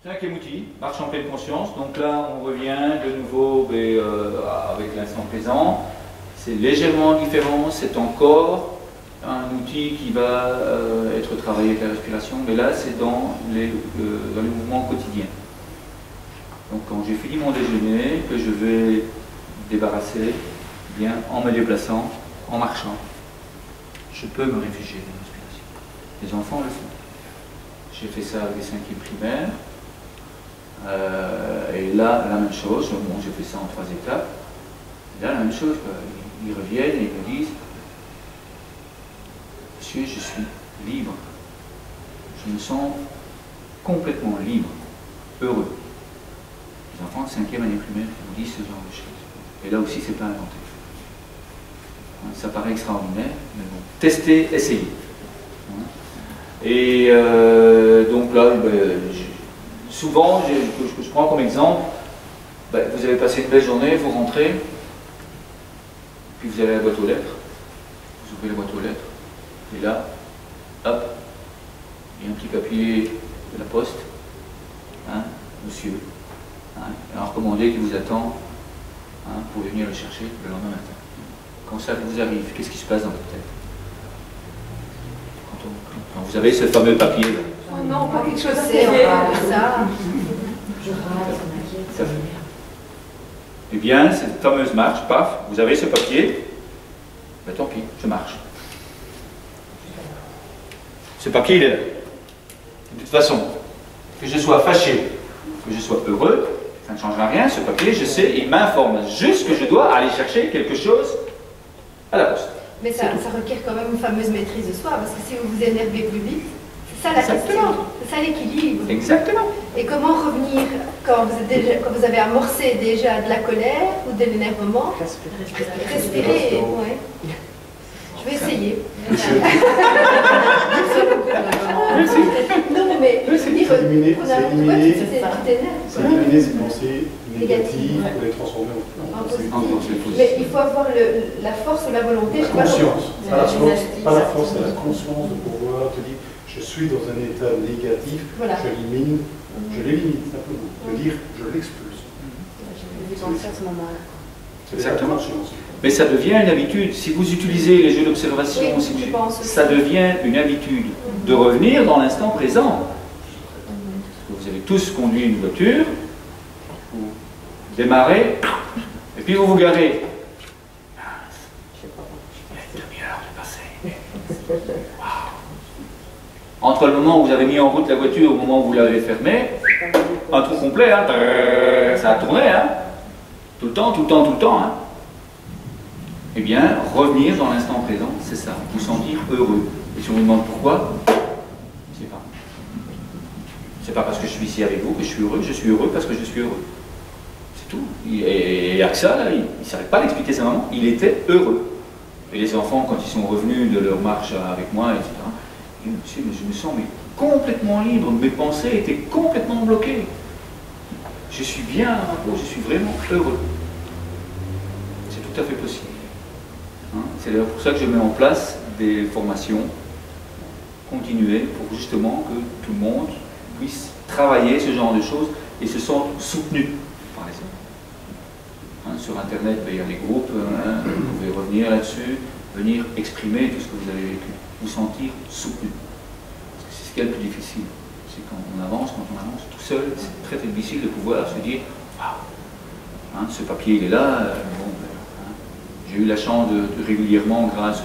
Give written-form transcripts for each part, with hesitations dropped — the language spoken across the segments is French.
Cinquième outil, marche en pleine conscience. Donc là, on revient de nouveau avec l'instant présent. C'est légèrement différent, c'est encore un outil qui va être travaillé avec la respiration, mais là, c'est dans les mouvements quotidiens. Donc quand j'ai fini mon déjeuner, que je vais débarrasser, bien en me déplaçant, en marchant, je peux me réfugier dans la respiration. Les enfants le font. J'ai fait ça avec les 5e primaires. Et là, la même chose. Bon, j'ai fait ça en 3 étapes. Et là, la même chose. Quoi. Ils reviennent et ils me disent: Monsieur, je suis libre. Je me sens complètement libre, heureux. Les enfants de 5e année primaire vous disent ce genre de choses. Et là aussi, c'est pas inventé. Ça paraît extraordinaire, mais bon. Testez, essayez. Et donc là, souvent, je prends comme exemple, vous avez passé une belle journée, vous rentrez, puis vous allez à la boîte aux lettres, vous ouvrez la boîte aux lettres, et là, hop, il y a un petit papier de la poste, hein, monsieur, hein, un recommandé qui vous attend, hein, pour venir le chercher le lendemain matin. Quand ça vous arrive, qu'est-ce qui se passe dans votre tête? Quand vous avez ce fameux papier là. Oh non, pas quelque chose de ça. Je rate, Eh bien, cette fameuse marche, paf, vous avez ce papier, ben tant pis, je marche. Ce papier, il est là. De toute façon, que je sois fâché, que je sois heureux, ça ne changera rien, ce papier, je sais, il m'informe juste que je dois aller chercher quelque chose à la poste. Mais ça requiert quand même une fameuse maîtrise de soi, parce que si vous vous énervez plus vite, c'est ça la question, c'est ça l'équilibre. Exactement. Et comment revenir quand vous avez amorcé déjà de la colère ou de l'énervement? Respirer. Ouais. Je vais essayer. Non, mais c'est éliminer ces pensées négatives pour les transformer en pensées. Mais il faut avoir la force ou la volonté. La conscience, pas la force, c'est la conscience de pouvoir te dire: je suis dans un état négatif, voilà. Je l'élimine simplement. De dire: je l'expulse. C'est la conscience. Mais ça devient une habitude. Si vous utilisez les jeux d'observation, oui, ça devient une habitude de revenir dans l'instant présent. Vous avez tous conduit une voiture, vous démarrez, et puis vous vous garez. Il y a une demi-heure de passer. Wow. Entre le moment où vous avez mis en route la voiture et au moment où vous l'avez fermée, un trou complet, hein, ça a tourné, hein, tout le temps, tout le temps, tout le temps. Hein. Eh bien, revenir dans l'instant présent, c'est ça, vous sentir heureux. Et si on vous demande pourquoi, je ne sais pas. C'est pas parce que je suis ici avec vous que je suis heureux parce que je suis heureux. C'est tout. Et Aksa, là, il ne savait pas l'expliquer sa maman, il était heureux. Et les enfants, quand ils sont revenus de leur marche avec moi, etc., ils disent: Monsieur, mais je me sens complètement libre, mes pensées étaient complètement bloquées. Je suis bien à ma peau, je suis vraiment heureux. C'est tout à fait possible. C'est d'ailleurs pour ça que je mets en place des formations continuées pour justement que tout le monde puisse travailler ce genre de choses et se sente soutenu par les autres. Sur Internet, il y a des groupes, vous pouvez revenir là-dessus, venir exprimer tout ce que vous avez vécu, vous sentir soutenu. Parce que c'est ce qui est le plus difficile. C'est quand on avance tout seul, c'est très difficile de pouvoir se dire: waouh, ce papier il est là. J'ai eu la chance de régulièrement, grâce à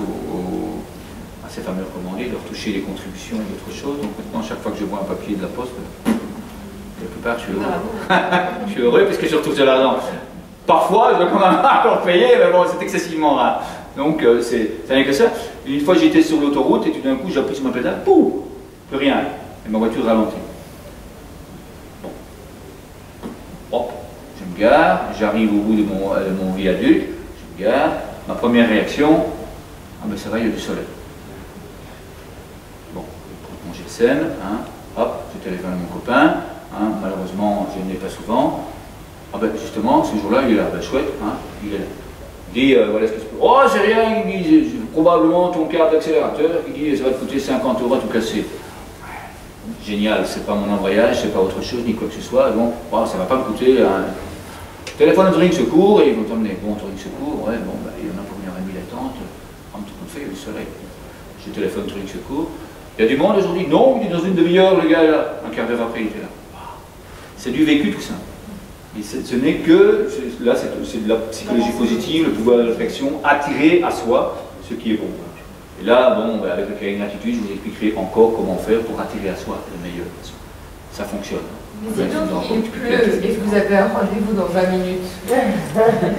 ces fameux recommandés, de retoucher les contributions et d'autres choses. Donc maintenant, chaque fois que je vois un papier de la poste, quelque part, je suis heureux. Je suis heureux parce que je retouche de l'argent. Parfois, je dois quand même encore payer, mais bon, c'est excessivement rare. Donc, ça n'est que ça. Une fois, j'étais sur l'autoroute et tout d'un coup, j'ai appuyé sur ma pédale, pouf, plus rien. Et ma voiture ralentit. Bon. Hop, je me gare, j'arrive au bout de mon viaduc. Ma première réaction, ah ben ça va, il y a du soleil. Bon, je prends mon GSM, hein, hop, je téléphone à mon copain, hein, malheureusement je ne l'ai pas souvent. Ah ben justement, ce jour-là, il est là, ben chouette, hein, il est là. Il dit, voilà ce que je peux. Oh, c'est rien, il dit, probablement ton câble d'accélérateur, il dit, ça va te coûter 50 € à tout casser. génial, c'est pas mon voyage, c'est pas autre chose, ni quoi que ce soit, donc bon, ça va pas me coûter un téléphone de touring secours, et ils vont t'emmener, bon, touring secours, ouais, bon, bah, il y en a pour 1h30 d'attente, prendre tout compte fait, le soleil. Je téléphone touring secours, il y a du monde aujourd'hui, non, il est dans une demi-heure, le gars est là, un quart d'heure après, il était là. C'est du vécu tout ça. Et ce n'est que, là c'est de la psychologie positive, le pouvoir de réflexion, attirer à soi ce qui est bon. Et là, bon, avec le cahier gratitude, je vous expliquerai encore comment faire pour attirer à soi le meilleur. Ça fonctionne. Mais dis donc, il pleut et vous avez un rendez-vous dans 20 minutes.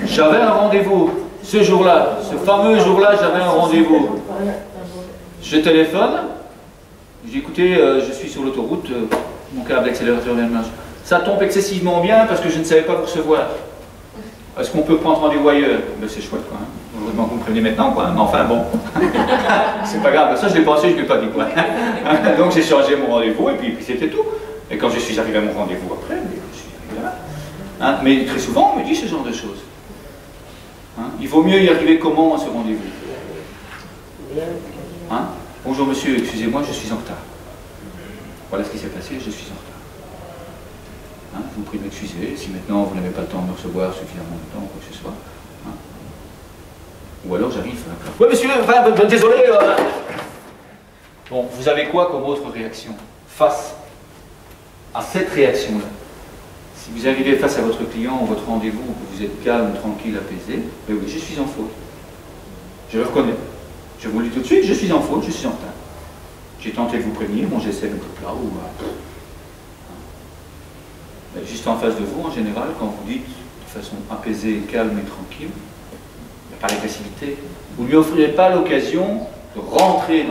J'avais un rendez-vous ce jour-là, ce fameux jour-là, j'avais un rendez-vous. Je téléphone, j'ai écouté, je suis sur l'autoroute, mon câble accélérateur vient de marcher. Ça tombe excessivement bien parce que je ne savais pas vous recevoir. Est-ce qu'on peut prendre rendez-vous ailleurs? Ben, c'est chouette, quoi. Hein. Heureusement que vous me prévenez maintenant, quoi. Mais enfin, bon. C'est pas grave. Ça, je l'ai pensé, je ne l'ai pas dit, quoi. Donc, j'ai changé mon rendez-vous et puis c'était tout. Et quand je suis arrivé à mon rendez-vous après, je suis arrivé là. Hein? Mais très souvent, on me dit ce genre de choses. Hein? Il vaut mieux y arriver comment à ce rendez-vous? Hein? Bonjour, monsieur, excusez-moi, je suis en retard. Voilà ce qui s'est passé, je suis en retard. Hein, je vous prie de m'excuser si maintenant vous n'avez pas le temps de me recevoir suffisamment de temps ou quoi que ce soit. Hein. Ou alors j'arrive. Oui, monsieur, enfin, désolé. Bon, vous avez quoi comme autre réaction face à cette réaction-là? Si vous arrivez face à votre client ou votre rendez-vous, que vous êtes calme, tranquille, apaisé, ben oui, je suis en faute. Je le reconnais. Je vous le dis tout de suite, je suis en faute, je suis en retard. J'ai tenté de vous prévenir, bon, j'essaie de tout là ou. Juste en face de vous, en général, quand vous dites de façon apaisée, calme et tranquille, il n'y a pas l'agressivité. Vous ne lui offrirez pas l'occasion de rentrer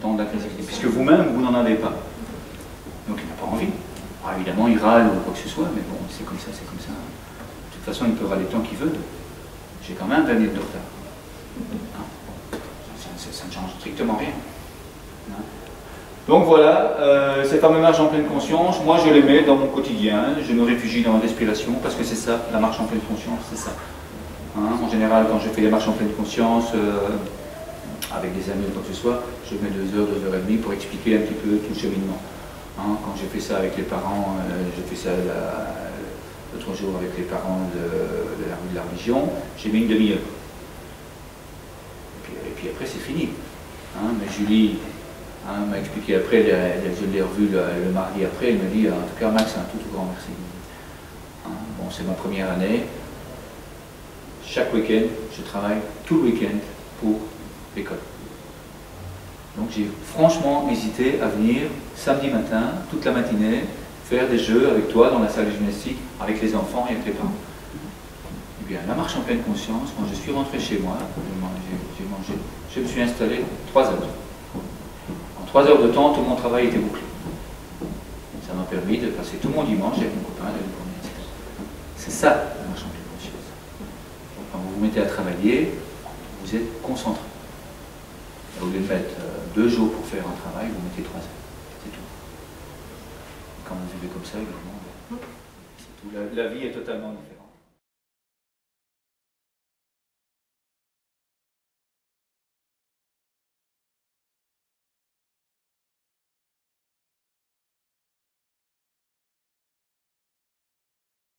dans l'agressivité, puisque vous-même, vous n'en avez pas. Donc il n'a pas envie. Alors, évidemment, il râle ou quoi que ce soit, mais bon, c'est comme ça, c'est comme ça. De toute façon, il peut râler tant qu'il veut. J'ai quand même 20 minutes de retard. Hein? Ça ne change strictement rien. Hein? Donc voilà, ces fameux marches en pleine conscience, moi je les mets dans mon quotidien, je me réfugie dans la respiration, parce que c'est ça, la marche en pleine conscience, c'est ça. Hein, en général, quand je fais des marches en pleine conscience, avec des amis ou quoi que ce soit, je mets 2 heures, 2 heures et demie pour expliquer un petit peu tout le cheminement. Hein, quand j'ai fait ça avec les parents, j'ai fait ça l'autre jour avec les parents de la rue de la religion, j'ai mis une demi-heure. Et puis après c'est fini. Hein, mais Julie... Hein, m'a expliqué après, je l'ai revu le mardi après, elle me dit, en tout cas Max, un tout grand merci. Hein, bon, c'est ma première année. Chaque week-end, je travaille tout le week-end pour l'école. Donc j'ai franchement hésité à venir samedi matin, toute la matinée, faire des jeux avec toi dans la salle de gymnastique, avec les enfants et avec les parents. Eh bien, la marche en pleine conscience, quand je suis rentré chez moi, j'ai mangé, je me suis installé 3 heures. 3 heures de temps, tout mon travail était bouclé. Ça m'a permis de passer tout mon dimanche avec mon copain, etc. C'est ça, la marche en pleine conscience. Quand vous vous mettez à travailler, vous êtes concentré. Au lieu de mettre 2 jours pour faire un travail, vous mettez 3 heures. C'est tout. Quand vous vivez comme ça, évidemment, c'est tout. La vie est totalement différente.